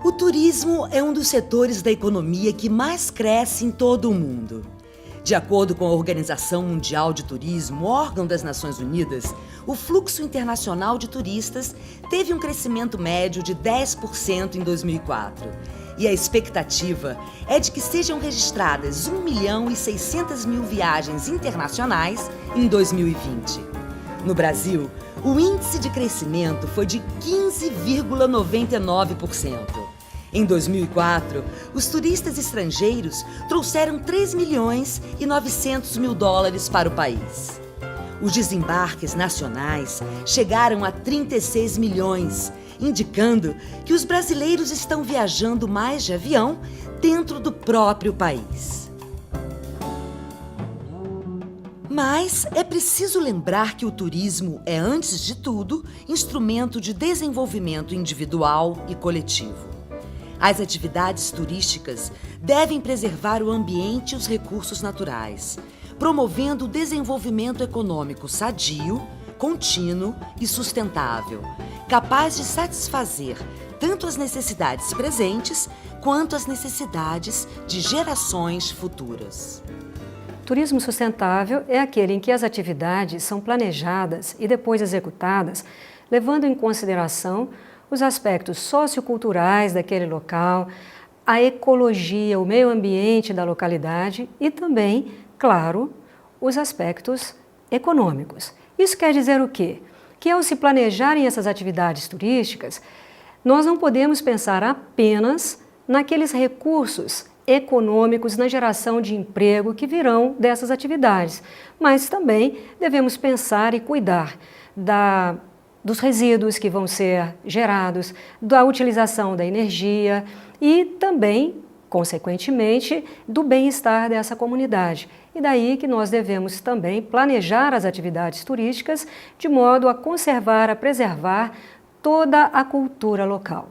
O turismo é um dos setores da economia que mais cresce em todo o mundo. De acordo com a Organização Mundial de Turismo, órgão das Nações Unidas, o fluxo internacional de turistas teve um crescimento médio de 10% em 2004. E a expectativa é de que sejam registradas 1.600.000 viagens internacionais em 2020. No Brasil, o índice de crescimento foi de 15,99%. Em 2004, os turistas estrangeiros trouxeram 3.900.000 dólares para o país. Os desembarques nacionais chegaram a 36 milhões, indicando que os brasileiros estão viajando mais de avião dentro do próprio país. Mas é preciso lembrar que o turismo é, antes de tudo, instrumento de desenvolvimento individual e coletivo. As atividades turísticas devem preservar o ambiente e os recursos naturais, promovendo o desenvolvimento econômico sadio, contínuo e sustentável, capaz de satisfazer tanto as necessidades presentes quanto as necessidades de gerações futuras. Turismo sustentável é aquele em que as atividades são planejadas e depois executadas, levando em consideração os aspectos socioculturais daquele local, a ecologia, o meio ambiente da localidade e também, claro, os aspectos econômicos. Isso quer dizer o quê? Que ao se planejarem essas atividades turísticas, nós não podemos pensar apenas naqueles recursos econômicos, na geração de emprego que virão dessas atividades, mas também devemos pensar e cuidar dos resíduos que vão ser gerados, da utilização da energia e também, consequentemente, do bem-estar dessa comunidade. E daí que nós devemos também planejar as atividades turísticas de modo a conservar, a preservar toda a cultura local.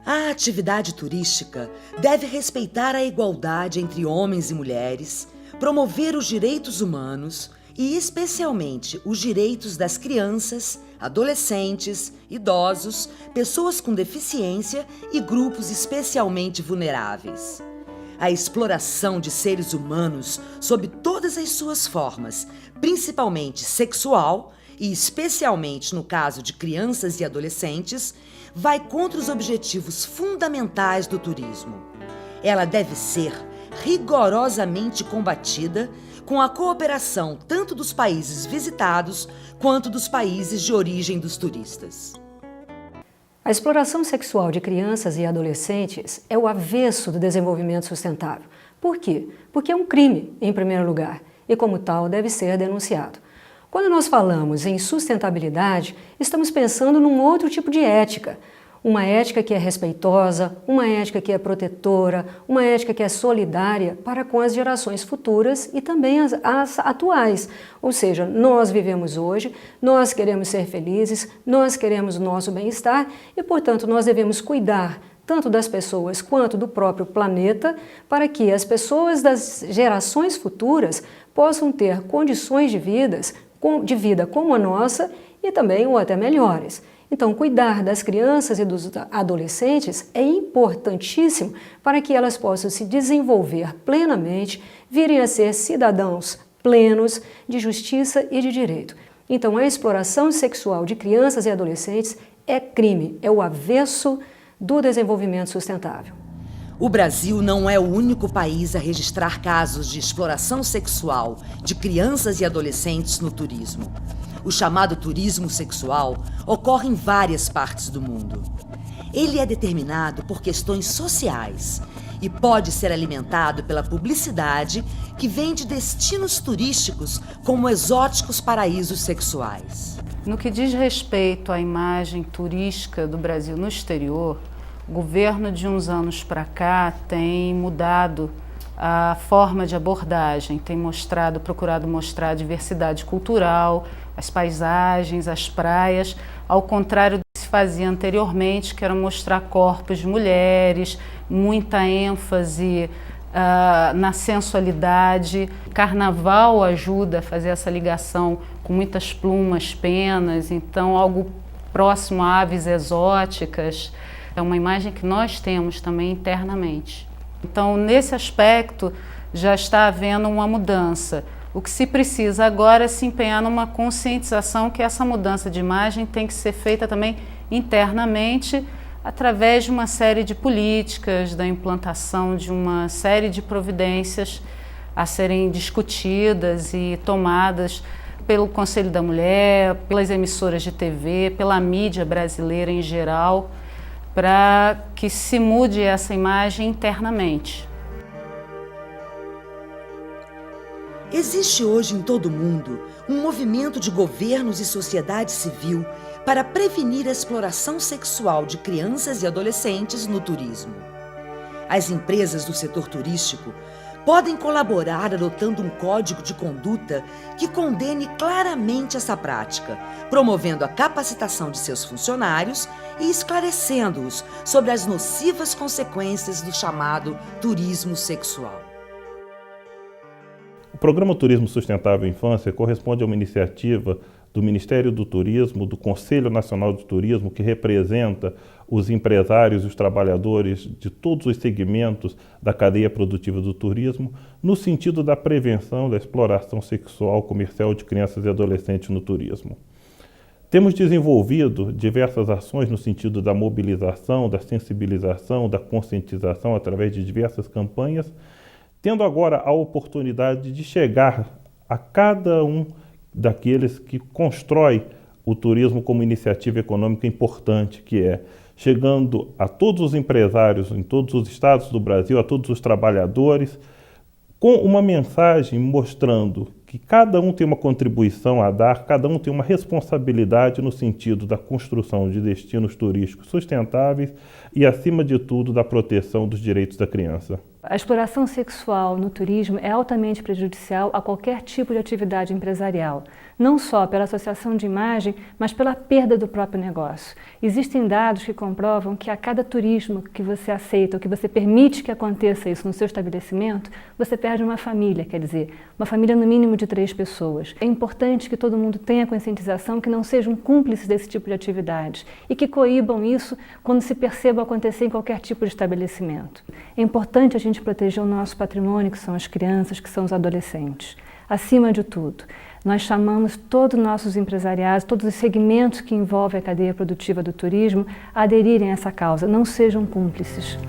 A atividade turística deve respeitar a igualdade entre homens e mulheres, promover os direitos humanos e, especialmente, os direitos das crianças, adolescentes, idosos, pessoas com deficiência e grupos especialmente vulneráveis. A exploração de seres humanos sob todas as suas formas, principalmente sexual e especialmente no caso de crianças e adolescentes, vai contra os objetivos fundamentais do turismo. Ela deve ser rigorosamente combatida com a cooperação tanto dos países visitados quanto dos países de origem dos turistas. A exploração sexual de crianças e adolescentes é o avesso do desenvolvimento sustentável. Por quê? Porque é um crime, em primeiro lugar, e como tal deve ser denunciado. Quando nós falamos em sustentabilidade, estamos pensando num outro tipo de ética. Uma ética que é respeitosa, uma ética que é protetora, uma ética que é solidária para com as gerações futuras e também as atuais. Ou seja, nós vivemos hoje, nós queremos ser felizes, nós queremos o nosso bem-estar e, portanto, nós devemos cuidar tanto das pessoas quanto do próprio planeta para que as pessoas das gerações futuras possam ter condições de vida como a nossa e também ou até melhores. Então, cuidar das crianças e dos adolescentes é importantíssimo para que elas possam se desenvolver plenamente, virem a ser cidadãos plenos de justiça e de direito. Então, a exploração sexual de crianças e adolescentes é crime, é o avesso do desenvolvimento sustentável. O Brasil não é o único país a registrar casos de exploração sexual de crianças e adolescentes no turismo. O chamado turismo sexual ocorre em várias partes do mundo. Ele é determinado por questões sociais e pode ser alimentado pela publicidade que vende destinos turísticos como exóticos paraísos sexuais. No que diz respeito à imagem turística do Brasil no exterior, o governo de uns anos para cá tem mudado a forma de abordagem, tem procurado mostrar a diversidade cultural, as paisagens, as praias, ao contrário desse fazia anteriormente, que era mostrar corpos de mulheres, muita ênfase na sensualidade. Carnaval ajuda a fazer essa ligação com muitas plumas, penas, então algo próximo a aves exóticas. É uma imagem que nós temos também internamente. Então, nesse aspecto, já está havendo uma mudança. O que se precisa agora é se empenhar numa conscientização que essa mudança de imagem tem que ser feita também internamente, através de uma série de políticas, da implantação de uma série de providências a serem discutidas e tomadas pelo Conselho da Mulher, pelas emissoras de TV, pela mídia brasileira em geral, para que se mude essa imagem internamente. Existe hoje em todo o mundo um movimento de governos e sociedade civil para prevenir a exploração sexual de crianças e adolescentes no turismo. As empresas do setor turístico podem colaborar adotando um código de conduta que condene claramente essa prática, promovendo a capacitação de seus funcionários e esclarecendo-os sobre as nocivas consequências do chamado turismo sexual. O Programa Turismo Sustentável Infância corresponde a uma iniciativa do Ministério do Turismo, do Conselho Nacional de Turismo, que representa os empresários e os trabalhadores de todos os segmentos da cadeia produtiva do turismo, no sentido da prevenção da exploração sexual comercial de crianças e adolescentes no turismo. Temos desenvolvido diversas ações no sentido da mobilização, da sensibilização, da conscientização através de diversas campanhas, tendo agora a oportunidade de chegar a cada um daqueles que constrói o turismo como iniciativa econômica importante que é, chegando a todos os empresários em todos os estados do Brasil, a todos os trabalhadores, com uma mensagem mostrando que cada um tem uma contribuição a dar, cada um tem uma responsabilidade no sentido da construção de destinos turísticos sustentáveis e, acima de tudo, da proteção dos direitos da criança. A exploração sexual no turismo é altamente prejudicial a qualquer tipo de atividade empresarial, não só pela associação de imagem, mas pela perda do próprio negócio. Existem dados que comprovam que a cada turismo que você aceita ou que você permite que aconteça isso no seu estabelecimento, você perde uma família, quer dizer, uma família no mínimo de 3 pessoas. É importante que todo mundo tenha conscientização, que não sejam cúmplices desse tipo de atividade e que coíbam isso quando se perceba acontecer em qualquer tipo de estabelecimento. É importante a gente proteger o nosso patrimônio, que são as crianças, que são os adolescentes. Acima de tudo, nós chamamos todos os nossos empresariados, todos os segmentos que envolvem a cadeia produtiva do turismo a aderirem a essa causa, não sejam cúmplices.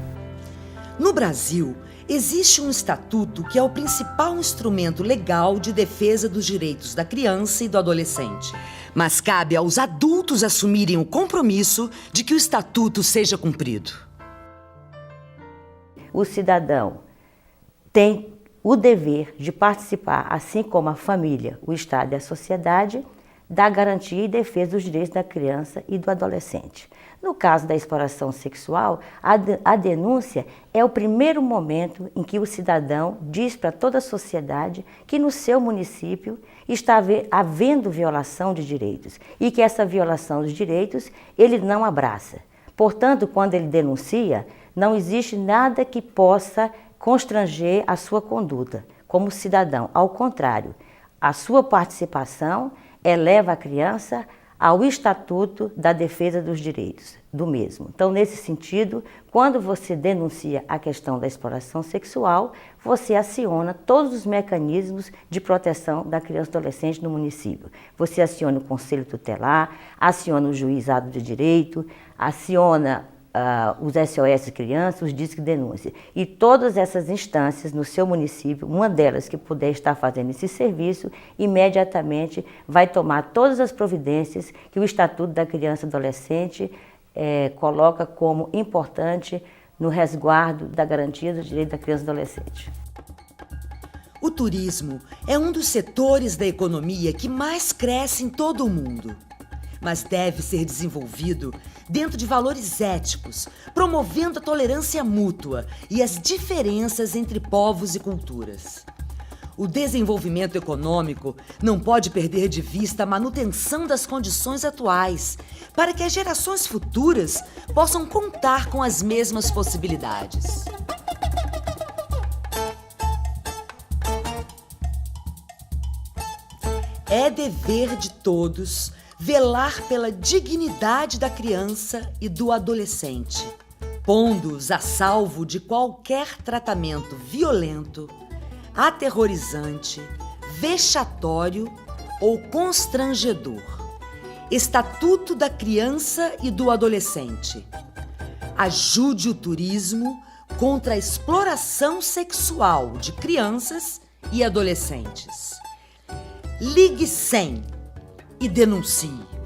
No Brasil, existe um estatuto que é o principal instrumento legal de defesa dos direitos da criança e do adolescente. Mas cabe aos adultos assumirem o compromisso de que o estatuto seja cumprido. O cidadão tem o dever de participar, assim como a família, o Estado e a sociedade, da garantia e defesa dos direitos da criança e do adolescente. No caso da exploração sexual, a denúncia é o primeiro momento em que o cidadão diz para toda a sociedade que no seu município está havendo violação de direitos e que essa violação dos direitos ele não abraça. Portanto, quando ele denuncia, não existe nada que possa constranger a sua conduta como cidadão. Ao contrário, a sua participação eleva a criança ao Estatuto da Defesa dos Direitos do mesmo. Então, nesse sentido, quando você denuncia a questão da exploração sexual, você aciona todos os mecanismos de proteção da criança e do adolescente no município. Você aciona o Conselho Tutelar, aciona o Juizado de Direito, aciona os SOS Crianças, os Disque Denúncia. E todas essas instâncias no seu município, uma delas que puder estar fazendo esse serviço, imediatamente vai tomar todas as providências que o Estatuto da Criança e Adolescente coloca como importante no resguardo da garantia dos direitos da criança e adolescente. O turismo é um dos setores da economia que mais cresce em todo o mundo, mas deve ser desenvolvido dentro de valores éticos, promovendo a tolerância mútua e as diferenças entre povos e culturas. O desenvolvimento econômico não pode perder de vista a manutenção das condições atuais, para que as gerações futuras possam contar com as mesmas possibilidades. É dever de todos velar pela dignidade da criança e do adolescente, pondo-os a salvo de qualquer tratamento violento, aterrorizante, vexatório ou constrangedor. Estatuto da Criança e do Adolescente. Ajude o turismo contra a exploração sexual de crianças e adolescentes. Ligue 100 e denuncie.